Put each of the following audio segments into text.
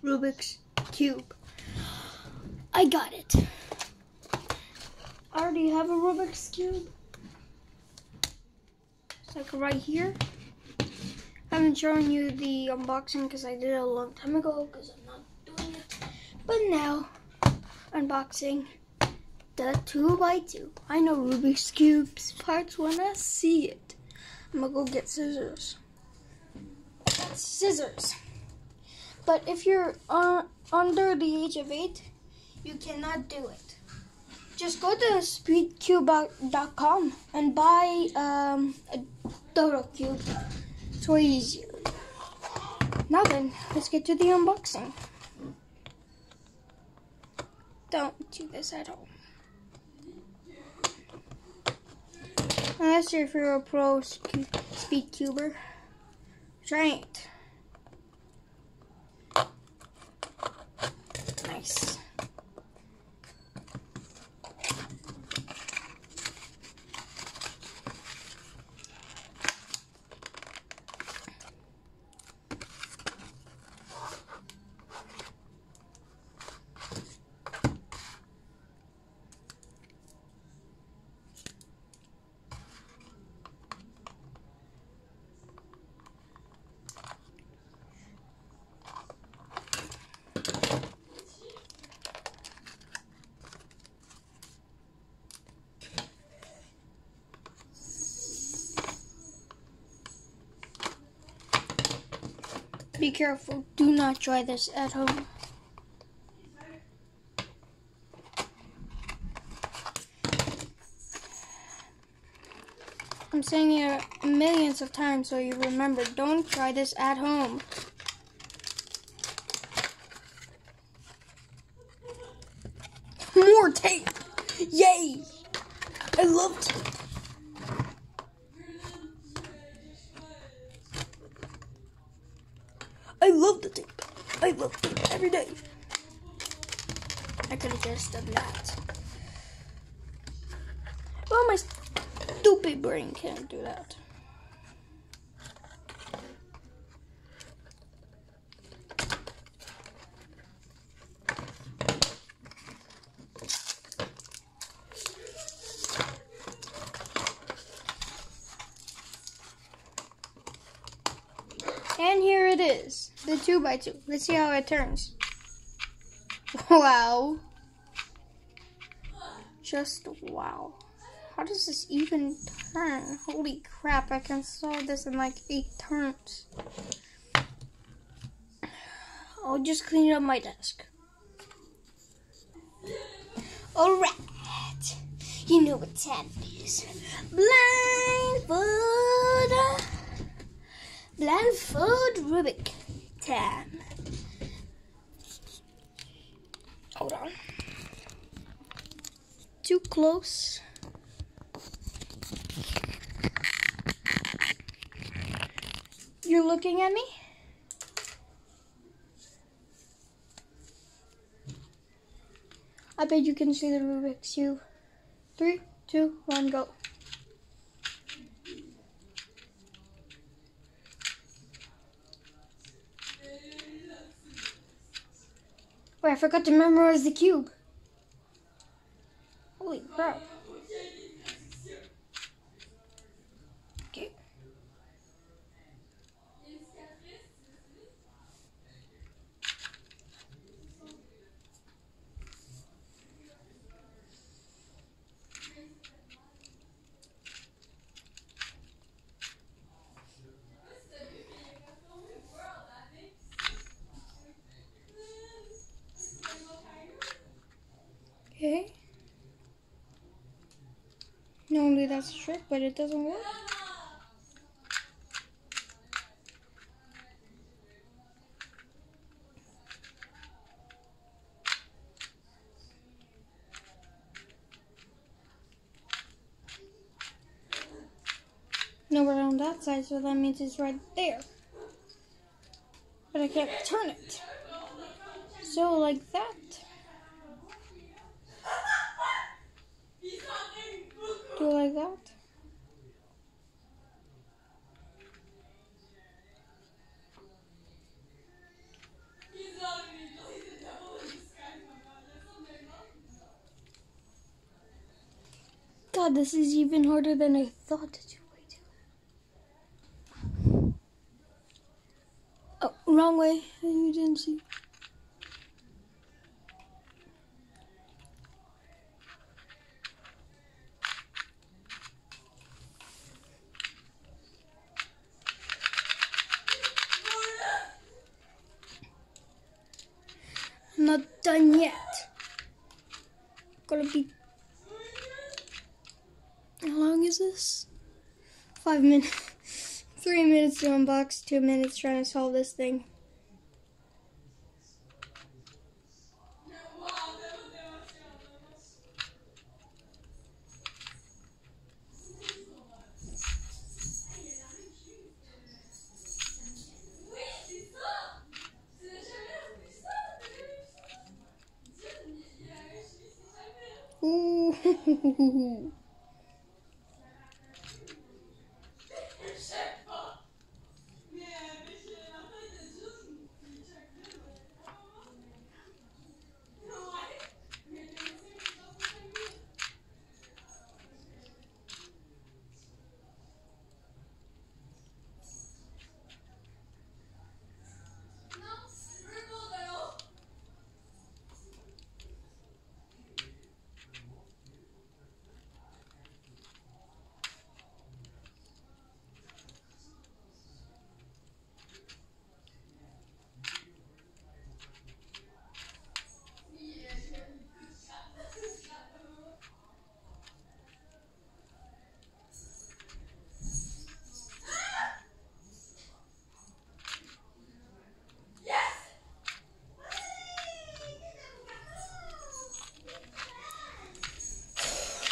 Rubik's Cube. I got it. I already have a Rubik's Cube. It's like right here. I haven't shown you the unboxing because I did it a long time ago because I'm not doing it. But now, unboxing the 2x2. I know Rubik's Cube's parts when I see it. I'm gonna go get scissors. Scissors. But if you're under the age of 8, you cannot do it. Just go to speedcube.com and buy a Dodo Cube. It's way easier. Now then, let's get to the unboxing. Don't do this at home. Unless if you're a pro speed cuber. Try it. Nice. Be careful, do not try this at home. I'm saying it millions of times so you remember, don't try this at home. More tape! Yay! I love tape. I love the tape. I love tape every day. I could have just done that. Well, my stupid brain can't do that. And here it is, the 2x2. Let's see how it turns. Wow. Just wow. How does this even turn? Holy crap, I can solve this in like 8 turns. I'll just clean up my desk. Alright. You know what time it is. Blindfold Rubik time. Hold on. Too close. You're looking at me? I bet you can see the Rubik's Cube. 3, 2, 1, go. Wait, I forgot to memorize the cube. Holy crap. Okay. Okay. Normally that's a trick, but it doesn't work. No, we're on that side, so that means it's right there. But I can't turn it. So like that. Do it like that. god, this is even harder than I thought to do. Oh, wrong way. You didn't see. I'm not done yet. Gonna be. How long is this? 5 minutes. 3 minutes to unbox, 2 minutes trying to solve this thing. Ooh.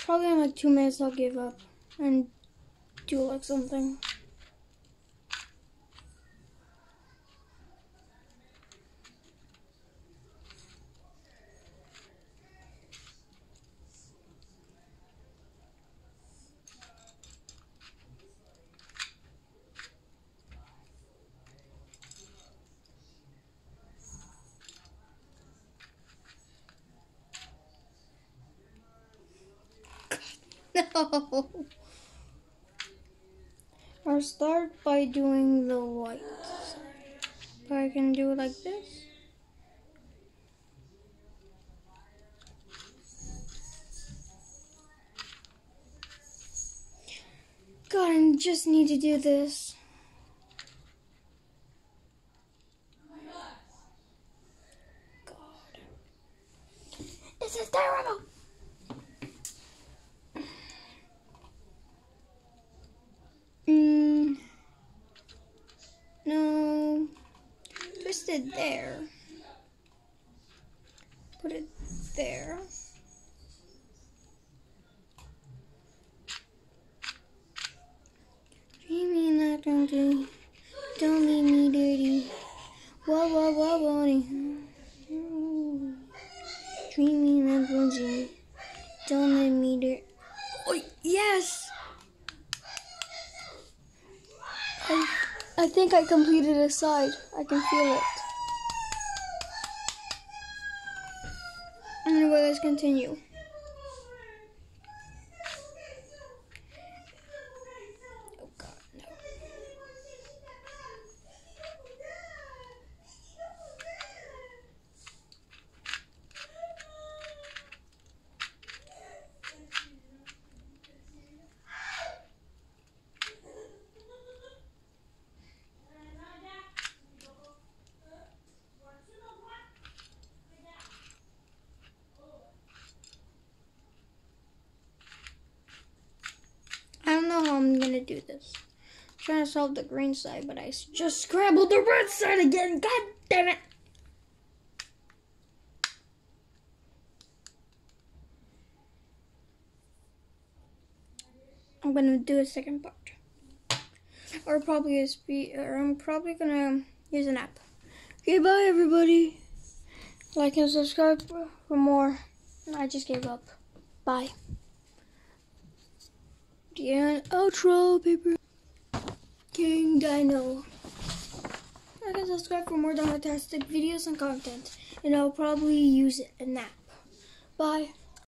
Probably in like 2 minutes I'll give up and do like something. No. I'll start by doing the white side. But I can do it like this. God, I just need to do this. God. This is terrible. No. Twist it there. Put it there. Dreaming that dirty. Don't leave me dirty. Whoa, whoa, whoa, whoa. Dreaming that dirty. Don't leave me dirty. Oh, yes! I think I completed a side. I can feel it. Anyway, let's continue. Oh God, no. I don't know how I'm gonna do this. I'm trying to solve the green side, but I just scrambled the red side again. God damn it! I'm gonna do a second part, or probably I'm probably gonna use an app. Okay, bye everybody. Like and subscribe for more. I just gave up. Bye. The outro, paper. King Dino. Like and subscribe for more fantastic videos and content, and I'll probably use an app. Bye.